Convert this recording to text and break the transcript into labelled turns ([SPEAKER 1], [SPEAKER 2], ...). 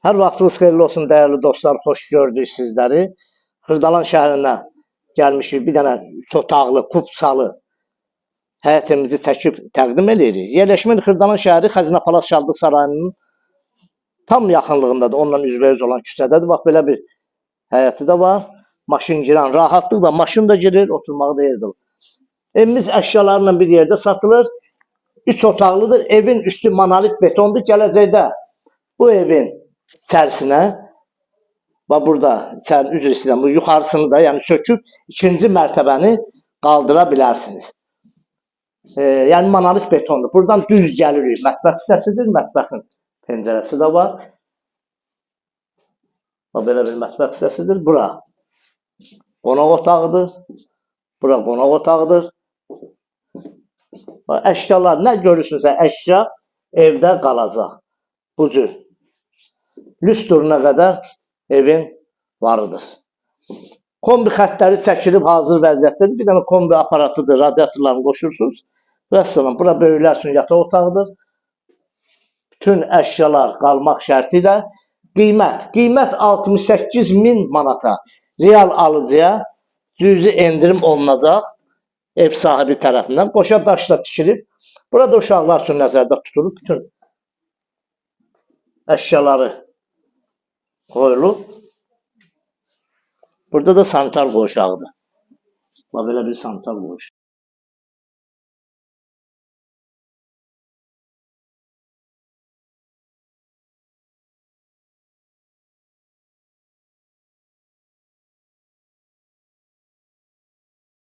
[SPEAKER 1] Hər vaxtınız xeyirli olsun dəyərli dostlar, xoş gördük sizləri. Xırdalan şəhərinə gəlmişik, bir dənə üç otaqlı, kupçalı həyətimizi çəkib təqdim edirik. Yerləşmə Xırdalan şəhəri Xəzinə Palas Şadlıq Sarayının tam yaxınlığındadır, onunla üzbəüz olan küçədədir. Bax, belə bir həyəti də var. Maşın girən, rahatlıqla maşın da girir, oturmağı da yerdir. Evimiz əşyalarla bir yerdə satılır. 3 otaqlıdır, evin üstü monolit betondur. Gələcəkdə bu evin içərisinə və burada üzr istəyirəm, bu yuxarısını da, yəni söküb ikinci mərtəbəni qaldıra bilərsiniz. Yəni monolit betondur. Buradan düz gəlirik. Mətbəx hissəsidir. Mətbəxin pəncərəsi də var. Belə bir mətbəx hissəsidir. Bura qonaq otağıdır. Bura qonaq otağıdır. Əşyalar, nə görürsünüzsə əşya evdə qalacaq. Bu cür. Lüstruna qədər evin varıdır. Kombi xəttləri çəkilib hazır vəziyyətdədir. Bir dənə kombi aparatıdır, radiatorlarını qoşursunuz. Vəssalam, bura böyüklər üçün yataq otağıdır. Bütün əşyalar qalmaq şərti ilə qiymət 68.000 manata real alıcıya cüzi endirim olunacaq ev sahibi tərəfindən. Qoşa daşla tikilib. Burada uşaqlar üçün nəzərdə tutulub. Bütün əşyaları qoyulub. Burada da sanitar qoğuşağıdır. Belə bir sanitar qoğuşağı.